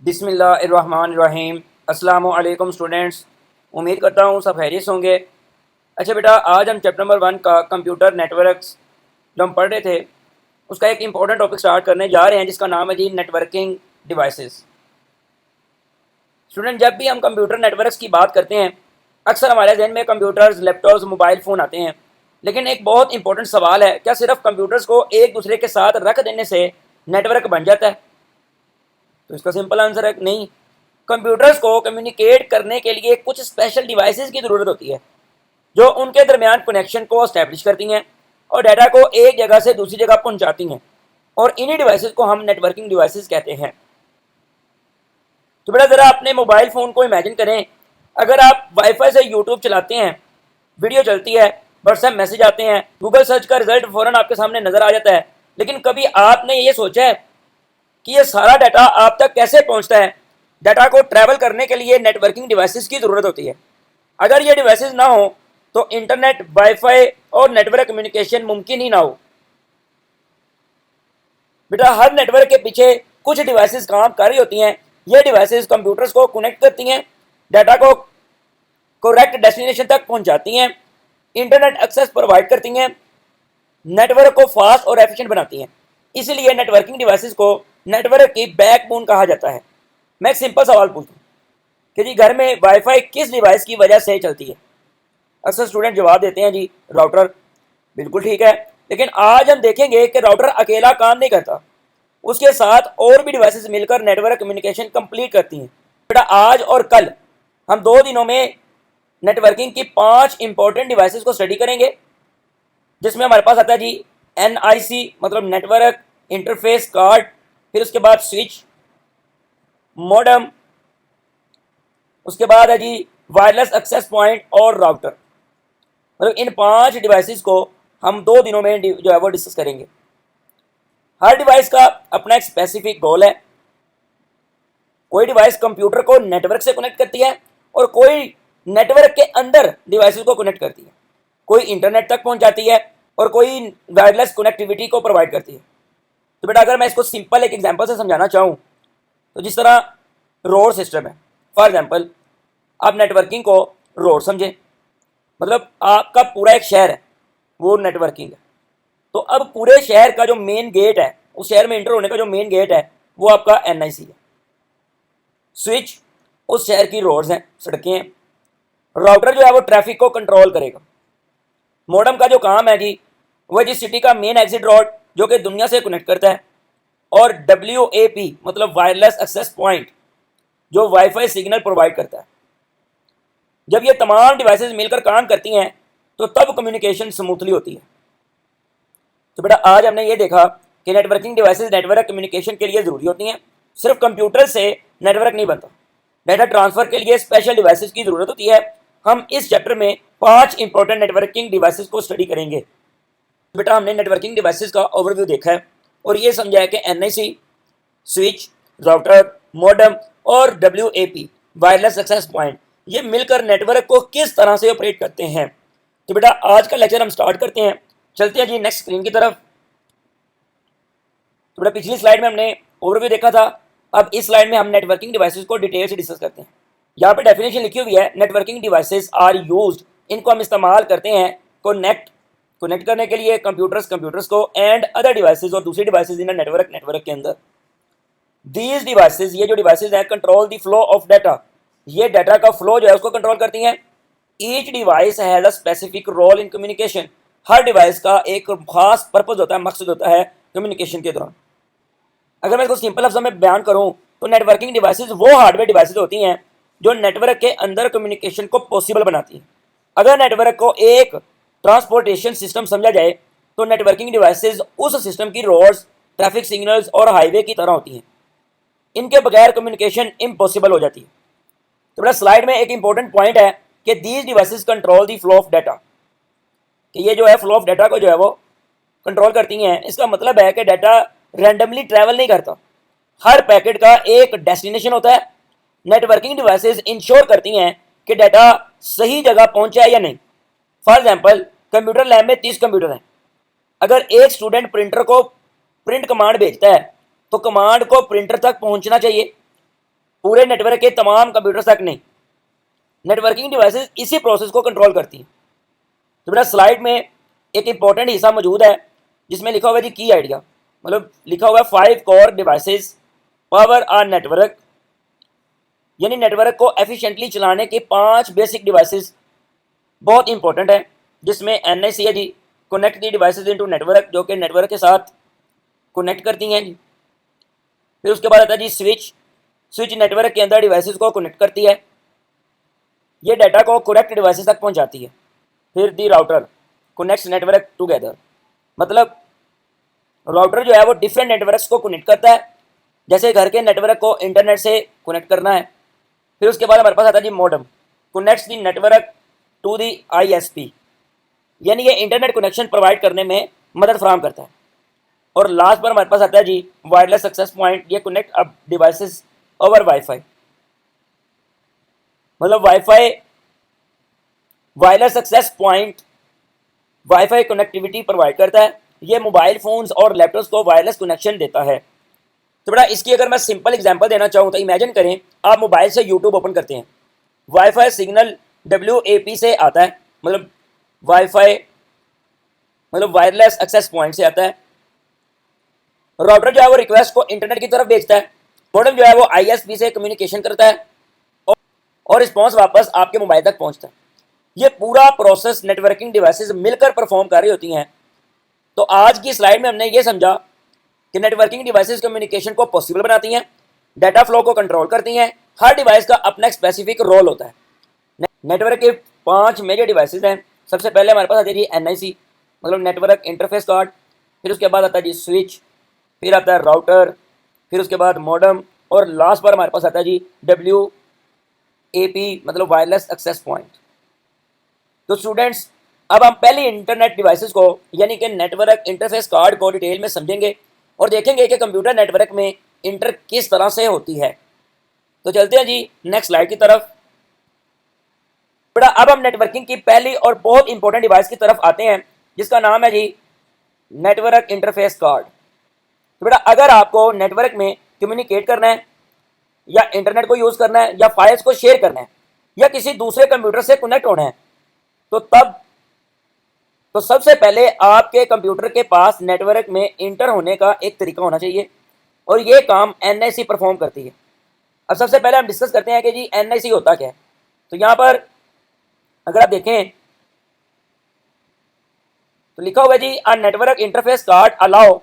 बिस्मिल्लाहिर्रहमानिर्रहीम। अस्सलामु अलैकुम स्टूडेंट्स, उम्मीद करता हूँ सब खैरियत होंगे। अच्छा बेटा, आज हम चैप्टर नंबर 1 का कंप्यूटर नेटवर्क्स जो हम पढ़ रहे थे उसका एक इम्पॉर्टेंट टॉपिक स्टार्ट करने जा रहे हैं जिसका नाम है जी नेटवर्किंग डिवाइसेस। स्टूडेंट, जब भी हम कंप्यूटर नेटवर्क्स की बात करते हैं अक्सर हमारे जहन में कंप्यूटर्स, लैपटॉप्स, मोबाइल फ़ोन आते हैं। लेकिन एक बहुत इंपॉर्टेंट सवाल है, क्या सिर्फ कंप्यूटर्स को एक दूसरे के साथ रख देने से नेटवर्क बन जाता है? तो इसका सिंपल आंसर है नहीं। कंप्यूटर्स को कम्युनिकेट करने के लिए कुछ स्पेशल डिवाइसेस की ज़रूरत होती है जो उनके दरमियान कनेक्शन को एस्टेब्लिश करती हैं और डाटा को एक जगह से दूसरी जगह पहुंचाती हैं, और इन्हीं डिवाइसेस को हम नेटवर्किंग डिवाइसेस कहते हैं। तो बेटा ज़रा अपने मोबाइल फ़ोन को इमेजिन करें। अगर आप वाईफाई से यूट्यूब चलाते हैं, वीडियो चलती है, व्हाट्सएप मैसेज आते हैं, गूगल सर्च का रिजल्ट फ़ौरन आपके सामने नज़र आ जाता है, लेकिन कभी आपने ये सोचा है कि ये सारा डाटा आप तक कैसे पहुंचता है? डाटा को ट्रैवल करने के लिए नेटवर्किंग डिवाइसेस की ज़रूरत होती है। अगर ये डिवाइसेस ना हो तो इंटरनेट, वाईफाई और नेटवर्क कम्युनिकेशन मुमकिन ही ना हो। बेटा हर नेटवर्क के पीछे कुछ डिवाइसेस काम कर रही होती हैं। ये डिवाइसेस कंप्यूटर्स को कनेक्ट करती हैं, डाटा को करेक्ट डेस्टिनेशन तक पहुंचाती हैं, इंटरनेट एक्सेस प्रोवाइड करती हैं, नेटवर्क को फास्ट और एफिशिएंट बनाती हैं। इसलिए नेटवर्किंग डिवाइसेस को नेटवर्क की बैकबोन कहा जाता है। मैं एक सिंपल सवाल पूछूं कि जी घर में वाईफाई किस डिवाइस की वजह से चलती है? अक्सर स्टूडेंट जवाब देते हैं जी राउटर। बिल्कुल ठीक है, लेकिन आज हम देखेंगे कि राउटर अकेला काम नहीं करता, उसके साथ और भी डिवाइसेस मिलकर नेटवर्क कम्युनिकेशन कंप्लीट करती हैं। बेटा आज और कल हम 2 दिनों में नेटवर्किंग की 5 इंपॉर्टेंट डिवाइसेस को स्टडी करेंगे, जिसमें हमारे पास आता है जी NIC मतलब नेटवर्क इंटरफेस कार्ड, फिर उसके बाद स्विच, मॉडेम, उसके बाद है जी वायरलेस एक्सेस पॉइंट और राउटर। मतलब इन 5 डिवाइसेस को हम 2 दिनों में जो है वो डिस्कस करेंगे। हर डिवाइस का अपना एक स्पेसिफिक गोल है। कोई डिवाइस कंप्यूटर को नेटवर्क से कनेक्ट करती है और कोई नेटवर्क के अंदर डिवाइसेस को कनेक्ट करती है, कोई इंटरनेट तक पहुंचाती है और कोई वायरलेस कनेक्टिविटी को प्रोवाइड करती है। तो बेटा अगर मैं इसको सिंपल एक एग्जांपल से समझाना चाहूँ तो जिस तरह रोड सिस्टम है, फॉर एग्जांपल आप नेटवर्किंग को रोड समझें, मतलब आपका पूरा एक शहर है वो नेटवर्किंग है। तो अब पूरे शहर का जो मेन गेट है, उस शहर में इंटर होने का जो मेन गेट है वो आपका NIC है। स्विच उस शहर की रोड्स हैं, सड़कें हैं। राउटर जो है वो ट्रैफिक को कंट्रोल करेगा। मॉडेम का जो काम है जी वह जिस सिटी का मेन एग्जिट रोड जो कि दुनिया से कनेक्ट करता है, और WAP मतलब वायरलेस एक्सेस पॉइंट जो वाईफाई सिग्नल प्रोवाइड करता है। जब ये तमाम डिवाइसेस मिलकर काम करती हैं तो तब कम्युनिकेशन स्मूथली होती है। तो बेटा आज हमने ये देखा कि नेटवर्किंग डिवाइसेस नेटवर्क कम्युनिकेशन के लिए ज़रूरी होती हैं। सिर्फ कंप्यूटर से नेटवर्क नहीं बनता, डाटा ट्रांसफ़र के लिए स्पेशल डिवाइसेस की ज़रूरत होती है। हम इस चैप्टर में 5 इंपॉर्टेंट नेटवर्किंग डिवाइसेस को स्टडी करेंगे। बेटा हमने नेटवर्किंग डिवाइसेस का ओवरव्यू देखा है और ये समझा है कि NIC, स्विच, राउटर, मॉडेम और WAP वायरलेस एक्सेस पॉइंट ये मिलकर नेटवर्क को किस तरह से ऑपरेट करते हैं। तो बेटा आज का लेक्चर हम स्टार्ट करते हैं। चलते हैं जी नेक्स्ट स्क्रीन की तरफ। तो बेटा पिछली स्लाइड में हमने ओवरव्यू देखा था, अब इस स्लाइड में हम नेटवर्किंग डिवाइसेस को डिटेल से डिस्कस करते हैं। यहाँ पे डेफिनेशन लिखी हुई है, नेटवर्किंग डिवाइसेस आर यूज्ड, इनको हम इस्तेमाल करते हैं कनेक्ट करने के लिए कंप्यूटर्स को एंड अदर डिवाइसेस और दूसरी डिवाइसेस इन नेटवर्क के अंदर। दीज डिवाइसेस ये जो डिवाइसेस हैं control the flow of data, ये डाटा का फ्लो जो है उसको कंट्रोल करती हैं। Each device has a specific role in communication, हर डिवाइस का एक खास पर्पज होता है, मकसद होता है कम्युनिकेशन के दौरान। अगर मैं इसको सिंपल लफ्ज़ों में बयान करूं तो नेटवर्किंग डिवाइसेस वो हार्डवेयर डिवाइसेस होती हैं जो नेटवर्क के अंदर कम्युनिकेशन को पॉसिबल बनाती हैं। अगर नेटवर्क को एक ट्रांसपोर्टेशन सिस्टम समझा जाए तो नेटवर्किंग डिवाइसेस उस सिस्टम की रोड्स, ट्रैफिक सिग्नल्स और हाईवे की तरह होती हैं। इनके बगैर कम्युनिकेशन इम्पॉसिबल हो जाती है। तो बेटा स्लाइड में एक इंपॉर्टेंट पॉइंट है कि these devices control the flow of data, कि ये जो है फ्लो ऑफ डाटा को जो है वो कंट्रोल करती हैं। इसका मतलब है कि डाटा रैंडमली ट्रैवल नहीं करता, हर पैकेट का एक डेस्टिनेशन होता है। नेटवर्किंग डिवाइसेस इंश्योर करती हैं कि डाटा सही जगह पहुंचा है या नहीं। फॉर एग्जांपल कंप्यूटर लैब में 30 कंप्यूटर हैं। अगर एक स्टूडेंट प्रिंटर को प्रिंट कमांड भेजता है तो कमांड को प्रिंटर तक पहुंचना चाहिए। पूरे नेटवर्क के तमाम कंप्यूटर्स तक नहीं। नेटवर्किंग डिवाइसेस इसी प्रोसेस को कंट्रोल करती हैं। तो बेटा स्लाइड में एक इंपॉर्टेंट हिस्सा मौजूद है जिसमें लिखा हुआ है जी की आइडिया, मतलब लिखा हुआ है 5 core devices power our network, यानी नेटवर्क को एफिशिएंटली चलाने के 5 बेसिक डिवाइसेस बहुत इंपॉर्टेंट है, जिसमें एनआईसी है जी, connect the devices into network, जो कि नेटवर्क के साथ कनेक्ट करती हैं जी। फिर उसके बाद आता है जी स्विच, स्विच नेटवर्क के अंदर डिवाइसेस को कनेक्ट करती है, ये डाटा को करेक्ट डिवाइसेस तक पहुंचाती है। फिर दी राउटर कनेक्ट्स नेटवर्क टुगेदर, मतलब राउटर जो है वो डिफरेंट नेटवर्क्स को कनेक्ट करता है, जैसे घर के नेटवर्क को इंटरनेट से कनेक्ट करना है। फिर उसके बाद हमारे पास आता है जी modem, connects the network to the ISP, यानी ये इंटरनेट कनेक्शन प्रोवाइड करने में मदद फराहम करता है। और लास्ट पर हमारे पास आता है जी वायरलेस एक्सेस पॉइंट, ये connect up devices over wifi, मतलब wifi wireless access point wifi connectivity provide करता है, ये मोबाइल फोन्स और लैपटॉप्स को वायरलेस कनेक्शन देता है। तो बेटा इसकी अगर मैं सिंपल एग्जांपल देना चाहूँ तो इमेजिन करें आप मोबाइल से यूट्यूब ओपन करते हैं, वाईफाई सिग्नल WAP से आता है, मतलब वाईफाई मतलब वायरलेस एक्सेस पॉइंट से आता है। राउटर जो है वो रिक्वेस्ट को इंटरनेट की तरफ भेजता है, मॉडेम जो है वो ISP से कम्युनिकेशन करता है और रिस्पॉन्स वापस आपके मोबाइल तक पहुंचता है। ये पूरा प्रोसेस नेटवर्किंग डिवाइसेस मिलकर परफॉर्म कर रही होती हैं। तो आज की स्लाइड में हमने ये समझा कि नेटवर्किंग डिवाइसेस कम्युनिकेशन को पॉसिबल बनाती हैं, डाटा फ्लो को कंट्रोल करती हैं, हर डिवाइस का अपना एक स्पेसिफिक रोल होता है। नेटवर्क के 5 मेजर डिवाइसेस हैं। सबसे पहले हमारे पास आती है NIC, मतलब नेटवर्क इंटरफेस कार्ड, फिर उसके बाद आता है जी स्विच, फिर आता है राउटर, फिर उसके बाद मॉडेम, और लास्ट पर हमारे पास आता है जी WAP, मतलब वायरलेस एक्सेस पॉइंट। तो स्टूडेंट्स अब हम पहले इंटरनेट डिवाइसेस को यानी कि नेटवर्क इंटरफेस कार्ड को डिटेल में समझेंगे और देखेंगे कि कंप्यूटर नेटवर्क में इंटर किस तरह से होती है। तो चलते हैं जी नेक्स्ट स्लाइड की तरफ। बेटा अब हम नेटवर्किंग की पहली और बहुत इंपॉर्टेंट डिवाइस की तरफ आते हैं, जिसका नाम है जी नेटवर्क इंटरफेस कार्ड। तो बेटा अगर आपको नेटवर्क में कम्युनिकेट करना है या इंटरनेट को यूज़ करना है या फाइल्स को शेयर करना है या किसी दूसरे कंप्यूटर से कनेक्ट होना है, तो सबसे पहले आपके कंप्यूटर के पास नेटवर्क में इंटर होने का एक तरीका होना चाहिए, और ये काम NIC परफॉर्म करती है। अब सबसे पहले हम डिस्कस करते हैं कि जी NIC होता क्या है। तो यहाँ पर अगर आप देखें तो लिखा हुआ है जी a network interface card allow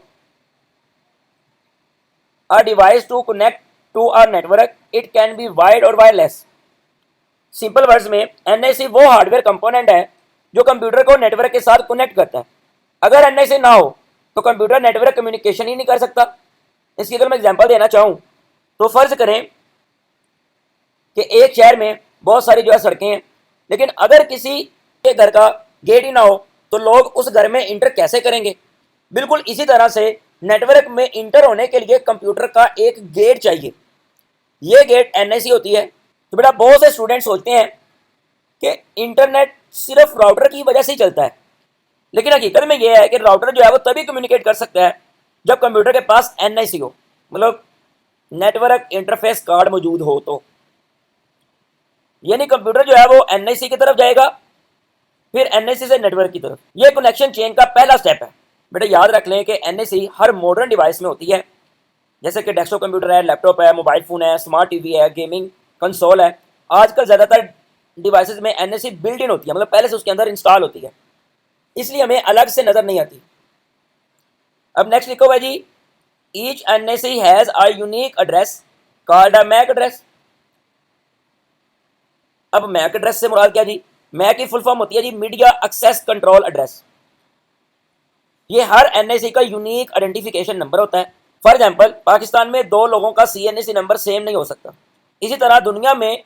a device to connect to a network, it can be wired और वायरलेस। सिंपल वर्ड्स में NIC वो हार्डवेयर कंपोनेंट है जो कंप्यूटर को नेटवर्क के साथ कनेक्ट करता है। अगर NIC ना हो तो कंप्यूटर नेटवर्क कम्युनिकेशन ही नहीं कर सकता। इसकी अगर मैं एग्जांपल देना चाहूँ तो फर्ज करें कि एक शहर में बहुत सारी जो है सड़कें हैं, लेकिन अगर किसी के घर का गेट ही ना हो तो लोग उस घर में इंटर कैसे करेंगे। बिल्कुल इसी तरह से नेटवर्क में इंटर होने के लिए कंप्यूटर का एक गेट चाहिए, ये गेट NIC होती है। तो बेटा बहुत से स्टूडेंट सोचते हैं कि इंटरनेट सिर्फ राउटर की वजह से ही चलता है, लेकिन हकीकत में यह है कि राउटर जो है वो तभी कम्युनिकेट कर सकता है जब कंप्यूटर के पास NIC हो, मतलब नेटवर्क इंटरफेस कार्ड मौजूद हो। तो यानी कंप्यूटर जो है वो NIC की तरफ जाएगा, फिर NIC से नेटवर्क की तरफ। ये कनेक्शन चेन का पहला स्टेप है। बेटा याद रख लें कि NIC हर मॉडर्न डिवाइस में होती है, जैसे कि डेस्कटॉप कंप्यूटर है, लैपटॉप है, मोबाइल फ़ोन है, स्मार्ट टीवी है, गेमिंग कंसोल है। आजकल ज़्यादातर डिवाइसेस में NIC बिल्ट इन होती है, मतलब पहले से उसके अंदर इंस्टॉल होती है, इसलिए हमें अलग से नज़र नहीं आती। अब नेक्स्ट लिखो भाई जी each NIC has a unique address called a MAC address. अब मैक एड्रेस से मुराद क्या जी, मैक की फुल फॉर्म होती है जी मीडिया एक्सेस कंट्रोल एड्रेस। ये हर NIC का यूनिक आइडेंटिफिकेशन नंबर होता है। फॉर एग्जाम्पल पाकिस्तान में 2 लोगों का CNIC नंबर सेम नहीं हो सकता, इसी तरह दुनिया में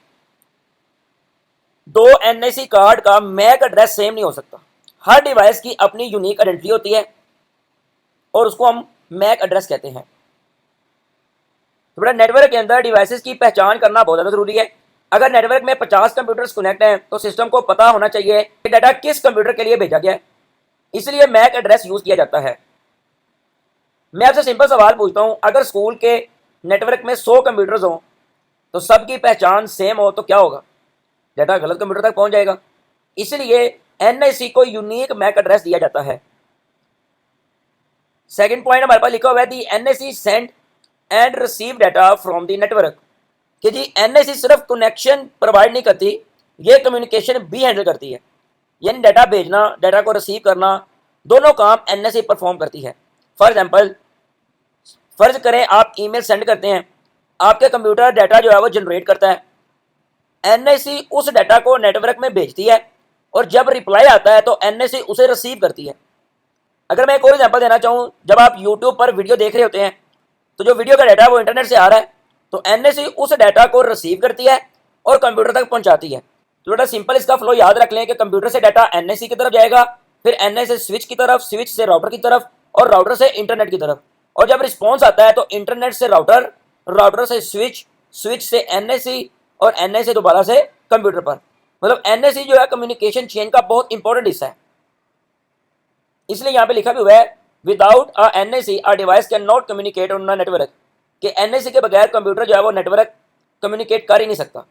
2 NIC कार्ड का मैक एड्रेस सेम नहीं हो सकता। हर डिवाइस की अपनी यूनिक आइडेंटिटी होती है और उसको हम मैक एड्रेस कहते हैं। तो बेटा नेटवर्क के अंदर डिवाइसेस की पहचान करना बहुत ज़्यादा जरूरी है। अगर नेटवर्क में 50 कंप्यूटर्स कनेक्ट हैं तो सिस्टम को पता होना चाहिए कि डाटा किस कंप्यूटर के लिए भेजा गया है, इसलिए मैक एड्रेस यूज किया जाता है। मैं आपसे सिंपल सवाल पूछता हूं, अगर स्कूल के नेटवर्क में 100 कंप्यूटर्स हों तो सबकी पहचान सेम हो तो क्या होगा, डाटा गलत कंप्यूटर तक पहुंच जाएगा। इसलिए एनआईसी को यूनिक मैक एड्रेस दिया जाता है। सेकंड पॉइंट हमारे पास लिखा हुआ है the NIC send and receive data from the network, कि जी एनआईसी सिर्फ कनेक्शन प्रोवाइड नहीं करती, ये कम्युनिकेशन भी हैंडल करती है। यानी डाटा भेजना, डाटा को रिसीव करना, दोनों काम एनआईसी परफॉर्म करती है। फॉर एग्जांपल, फर्ज करें आप ईमेल सेंड करते हैं, आपके कंप्यूटर डाटा जो है वो जनरेट करता है, एनआईसी उस डाटा को नेटवर्क में भेजती है और जब रिप्लाई आता है तो एनआईसी उसे रिसीव करती है। अगर मैं एक और एग्जांपल देना चाहूँ, जब आप यूट्यूब पर वीडियो देख रहे होते हैं तो जो वीडियो का डाटा वो इंटरनेट से आ रहा है, तो एनआईसी उस डाटा को रिसीव करती है और कंप्यूटर तक पहुंचाती है। तो बेटा सिंपल इसका फ्लो याद रख लें कि कंप्यूटर से डाटा एनआईसी की तरफ जाएगा, फिर एनआईसी स्विच की तरफ, स्विच से राउटर की तरफ और राउटर से इंटरनेट की तरफ, और जब रिस्पॉन्स आता है तो इंटरनेट से राउटर, राउटर से स्विच, स्विच से एनआईसी और एनआईसी दोबारा से कंप्यूटर पर। मतलब एनआईसी जो है कम्युनिकेशन चेन का बहुत इंपॉर्टेंट हिस्सा है। इसलिए यहाँ पे लिखा भी हुआ है without a NIC a device can not communicate on a network, कि एनआईसी के बगैर कंप्यूटर जो है वो नेटवर्क कम्युनिकेट कर ही नहीं सकता।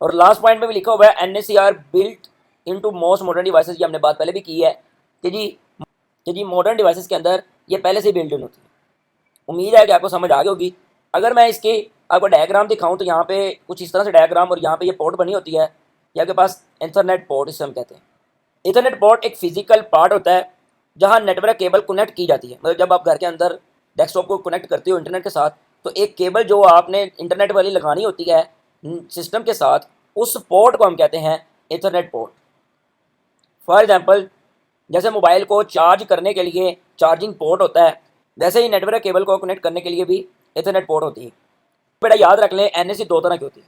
और लास्ट पॉइंट में भी लिखा हुआ है NIC are built into most modern devices, ये हमने बात पहले भी की है कि जी मॉडर्न डिवाइसेस के अंदर ये पहले से बिल्ट इन होती है। उम्मीद है कि आपको समझ आ गई होगी। अगर मैं इसके आपको डायग्राम दिखाऊं तो यहाँ पे कुछ इस तरह से डायग्राम, और यहाँ पे ये पोर्ट बनी होती है, ये आपके पास इंटरनेट पोर्ट इसे हम कहते हैं। इंटरनेट पोर्ट एक फिजिकल पार्ट होता है जहाँ नेटवर्क केबल कनेक्ट की जाती है। मतलब जब आप घर के अंदर डेस्कटॉप को कनेक्ट करते हो इंटरनेट के साथ, तो एक केबल जो आपने इंटरनेट वाली लगानी होती है सिस्टम के साथ, उस पोर्ट को हम कहते हैं इंटरनेट पोर्ट। फॉर एग्जांपल, जैसे मोबाइल को चार्ज करने के लिए चार्जिंग पोर्ट होता है, वैसे ही नेटवर्क केबल को कनेक्ट करने के लिए भी इंटरनेट पोर्ट होती है। बेटा याद रख लें एनआईसी दो तरह की होती है,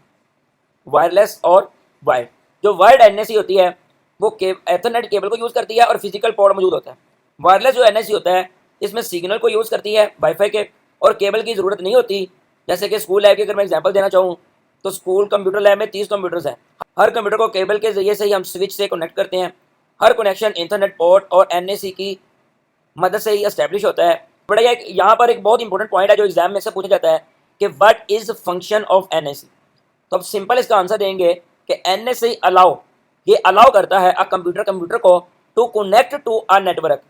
वायरलेस और वायर्ड। जो वायर्ड एनआईसी होती है वो एथरनेट केबल को यूज़ करती है और फिजिकल पोर्ट मौजूद होता है। वायरलेस जो एनआईसी होता है इसमें सिग्नल को यूज़ करती है वाईफाई के, और केबल की ज़रूरत नहीं होती। जैसे कि स्कूल लैब की अगर मैं एग्जांपल देना चाहूँ तो स्कूल कंप्यूटर लैब में 30 कंप्यूटर्स हैं। हर कंप्यूटर को केबल के जरिए से ही हम स्विच से कनेक्ट करते हैं। हर कनेक्शन इंटरनेट पोर्ट और एनआईसी की मदद से ही एस्टेब्लिश होता है। बड़ा यहाँ पर एक बहुत इंपॉर्टेंट पॉइंट है जो एग्जाम में से पूछा जाता है कि what is function of NIC. तो अब सिंपल इसका आंसर देंगे कि एनआईसी अलाउ, ये अलाउ करता है कंप्यूटर को to connect to a network,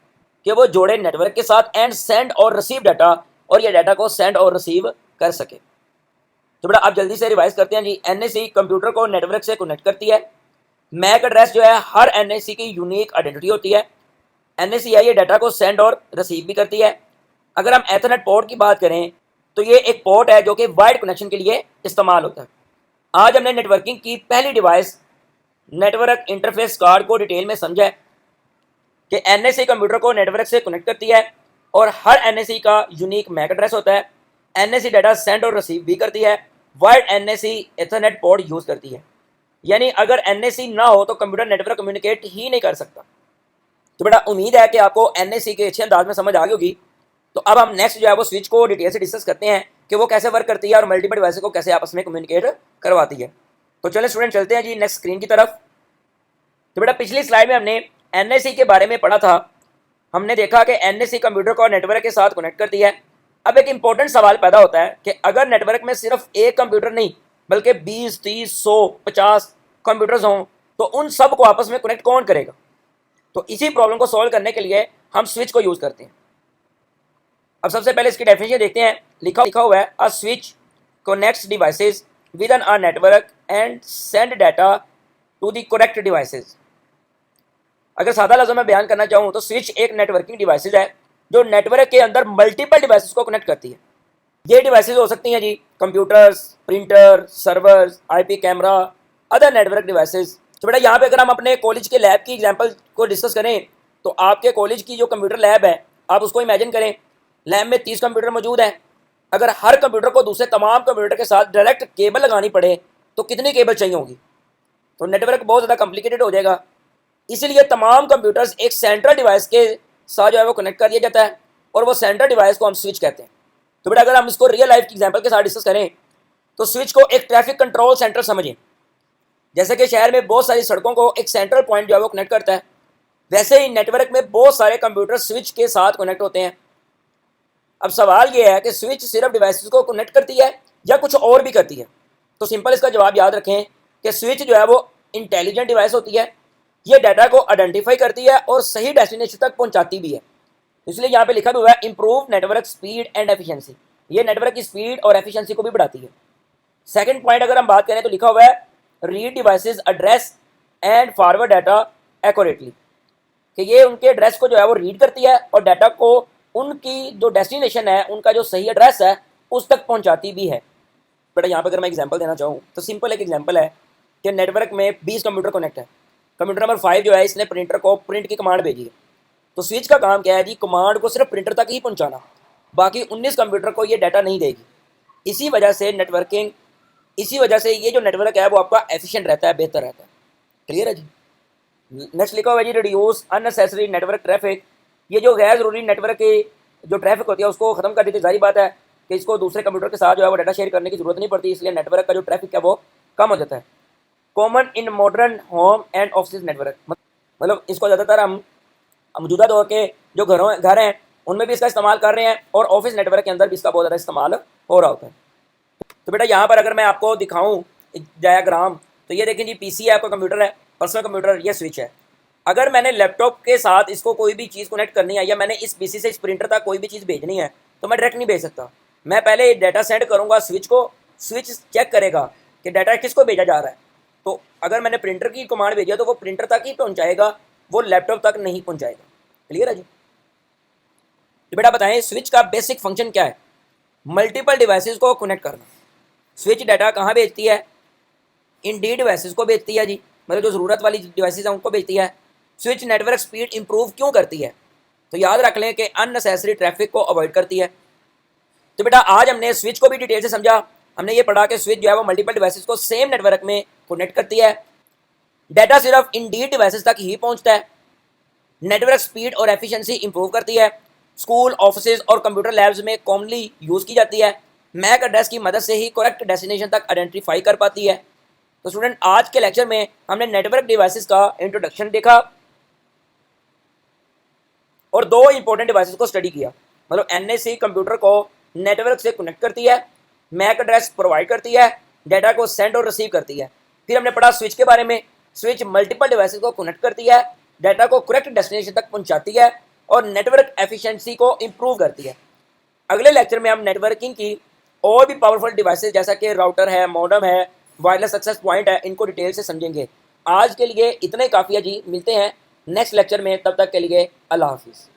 कि वो जोड़े नेटवर्क के साथ, एंड सेंड और रिसीव डाटा, और ये डाटा को सेंड और रिसीव कर सके। तो बेटा आप जल्दी से रिवाइज करते हैं जी। एनआईसी कंप्यूटर को नेटवर्क से कनेक्ट करती है। मैक एड्रेस जो है हर एनआईसी की यूनिक आइडेंटिटी होती है। एनआईसी है ये डाटा को सेंड और रिसीव भी करती है। अगर हम एथरनेट पोर्ट की बात करें तो ये एक पोर्ट है जो कि वायर्ड कनेक्शन के लिए इस्तेमाल होता है। आज हमने नेटवर्किंग की पहली डिवाइस नेटवर्क इंटरफेस कार्ड को डिटेल में समझा है कि एनआईसी कंप्यूटर को नेटवर्क से कनेक्ट करती है और हर एनआईसी का यूनिक मैक एड्रेस होता है। एनआईसी डाटा सेंड और रिसीव भी करती है। Wired NIC Ethernet port use करती है। यानी अगर एनआईसी ना हो तो कंप्यूटर नेटवर्क कम्युनिकेट ही नहीं कर सकता। तो बेटा उम्मीद है कि आपको एनआईसी के अच्छे अंदाज में समझ आ गई होगी। तो अब हम नेक्स्ट जो है वो स्विच को डिटेल से डिस्कस करते हैं कि वो कैसे वर्क करती है और मल्टीपल डिवाइसेस को कैसे आपस में कम्युनिकेट करवाती है। तो चलिए स्टूडेंट चलते हैं जी नेक्स्ट स्क्रीन की तरफ। तो बेटा पिछली स्लाइड में हमने एनआईसी के बारे में पढ़ा था। हमने देखा कि एनआईसी कंप्यूटर को नेटवर्क के साथ कनेक्ट करती है। अब एक इंपॉर्टेंट सवाल पैदा होता है कि अगर नेटवर्क में सिर्फ एक कंप्यूटर नहीं बल्कि 20, 30, 100, 50 कंप्यूटर्स हों तो उन सब को आपस में कनेक्ट कौन करेगा। तो इसी प्रॉब्लम को सॉल्व करने के लिए हम स्विच को यूज़ करते हैं। अब सबसे पहले इसकी डेफिनेशन देखते हैं। लिखा हुआ है a switch connects devices with an a network and send data to the correct devices. अगर सादा लफ्ज़ों में बयान करना चाहूँ तो स्विच एक नेटवर्किंग डिवाइसेस है जो नेटवर्क के अंदर मल्टीपल डिवाइसेस को कनेक्ट करती है। ये डिवाइसेस हो सकती हैं जी computers, printer, servers, IP camera, other network devices. तो बेटा यहाँ पे अगर हम अपने कॉलेज के लैब की एग्जांपल को डिस्कस करें तो आपके कॉलेज की जो कंप्यूटर लैब है आप उसको इमेजिन करें। लैब में 30 कंप्यूटर मौजूद हैं। अगर हर कंप्यूटर को दूसरे तमाम कंप्यूटर के साथ डायरेक्ट केबल लगानी पड़े तो कितनी केबल चाहिए होगी, तो नेटवर्क बहुत ज़्यादा कॉम्प्लिकेटेड हो जाएगा। इसीलिए तमाम कंप्यूटर्स एक सेंट्रल डिवाइस के साथ जो है वो कनेक्ट कर दिया जाता है और वो सेंट्रल डिवाइस को हम स्विच कहते हैं। तो बेटा अगर हम इसको रियल लाइफ की एग्जांपल के साथ डिस्कस करें तो स्विच को एक ट्रैफिक कंट्रोल सेंटर समझें। जैसे कि शहर में बहुत सारी सड़कों को एक सेंट्रल पॉइंट जो है वो कनेक्ट करता है, वैसे ही नेटवर्क में बहुत सारे कंप्यूटर स्विच के साथ कनेक्ट होते हैं। अब सवाल ये है कि स्विच सिर्फ डिवाइसेस को कनेक्ट करती है या कुछ और भी करती है? तो सिंपल इसका जवाब याद रखें कि स्विच जो है वो इंटेलिजेंट डिवाइस होती है, ये डाटा को आइडेंटिफाई करती है और सही डेस्टिनेशन तक पहुंचाती भी है। इसलिए यहाँ पे लिखा भी हुआ है improve network speed and efficiency, ये नेटवर्क की स्पीड और एफिशिएंसी को भी बढ़ाती है। सेकंड पॉइंट अगर हम बात करें तो लिखा हुआ है read devices address and forward data accurately, कि ये उनके एड्रेस को जो है वो रीड करती है और डाटा को उनकी जो डेस्टिनेशन है, उनका जो सही एड्रेस है, उस तक पहुंचाती भी है। बेटा यहाँ पर अगर मैं एग्जांपल देना चाहूँ तो सिंपल एक एग्जांपल है कि नेटवर्क में 20 कंप्यूटर कनेक्ट है। कंप्यूटर नंबर 5 जो है इसने प्रिंटर को प्रिंट की कमांड भेजी है। तो स्विच का काम क्या है जी, कमांड को सिर्फ प्रिंटर तक ही पहुंचाना, बाकी 19 कंप्यूटर को ये डाटा नहीं देगी। इसी वजह से ये जो नेटवर्क है वो आपका एफिशिएंट रहता है, बेहतर रहता है। क्लियर है जी। नेक्स्ट लिखा हुआ है जी रिड्यूस अननेसेसरी नेटवर्क ट्रैफिक, ये जो गैर जरूरी नेटवर्क की जो ट्रैफिक होती है उसको खत्म कर देती है। जाहिर बात है कि इसको दूसरे कंप्यूटर के साथ जो है वो डाटा शेयर करने की जरूरत नहीं पड़ती, इसलिए नेटवर्क का जो ट्रैफिक है वो कम हो जाता है। Common in modern home and office network, मतलब इसको ज़्यादातर हम मौजूदा दौर के जो घर हैं उनमें भी इसका इस्तेमाल कर रहे हैं और ऑफिस नेटवर्क के अंदर भी इसका बहुत ज़्यादा इस्तेमाल हो रहा होता है। तो बेटा यहाँ पर अगर मैं आपको दिखाऊँ डायग्राम, तो ये देखें जी पीसी है, आपका कंप्यूटर है, पर्सनल कंप्यूटर, ये स्विच है। अगर मैंने लैपटॉप के साथ इसको कोई भी चीज़ कनेक्ट करनी है या मैंने इस पीसी से इस प्रिंटर तक कोई भी चीज़ भेजनी है तो मैं डायरेक्ट नहीं भेज सकता। मैं पहले डाटा सेंड करूँगा स्विच को, स्विच चेक करेगा कि डाटा किसको भेजा जा रहा है। तो अगर मैंने प्रिंटर की कमांड भेजी तो वो प्रिंटर तक ही पहुँचाएगा, वो लैपटॉप तक नहीं पहुँचाएगा। क्लियर है जी। तो बेटा बताएं स्विच का बेसिक फंक्शन क्या है? मल्टीपल डिवाइसेस को कनेक्ट करना। स्विच डाटा कहाँ भेजती है? इन डी डिवाइसेस को भेजती है जी, मतलब जो ज़रूरत वाली डिवाइसेस हैं उनको भेजती है। स्विच नेटवर्क स्पीड इंप्रूव क्यों करती है? तो याद रख लें कि अननेसेसरी ट्रैफिक को अवॉइड करती है। तो बेटा आज हमने स्विच को भी डिटेल से समझा। हमने ये पढ़ा कि स्विच जो है वो मल्टीपल डिवाइसेस को सेम नेटवर्क में कनेक्ट करती है, डाटा सिर्फ इन डी डिवाइसेस तक ही पहुंचता है, नेटवर्क स्पीड और एफिशिएंसी इंप्रूव करती है, स्कूल, ऑफिस और कंप्यूटर लैब्स में कॉमनली यूज़ की जाती है, मैक एड्रेस की मदद से ही करेक्ट डेस्टिनेशन तक आइडेंटिफाई कर पाती है। तो स्टूडेंट आज के लेक्चर में हमने नेटवर्क डिवाइसेस का इंट्रोडक्शन देखा और दो इंपॉर्टेंट डिवाइसेस को स्टडी किया। मतलब एनएसी कंप्यूटर को नेटवर्क से कनेक्ट करती है, मैक एड्रेस प्रोवाइड करती है, डाटा को सेंड और रिसीव करती है। फिर हमने पढ़ा स्विच के बारे में। स्विच मल्टीपल डिवाइसेस को कनेक्ट करती है, डाटा को करेक्ट डेस्टिनेशन तक पहुंचाती है और नेटवर्क एफिशिएंसी को इंप्रूव करती है। अगले लेक्चर में हम नेटवर्किंग की और भी पावरफुल डिवाइसेस जैसा कि राउटर है, मॉडेम है, वायरलेस एक्सेस पॉइंट है, इनको डिटेल से समझेंगे। आज के लिए इतना ही काफ़ी है जी। मिलते हैं नेक्स्ट लेक्चर में, तब तक के लिए अल्लाह हाफिज़।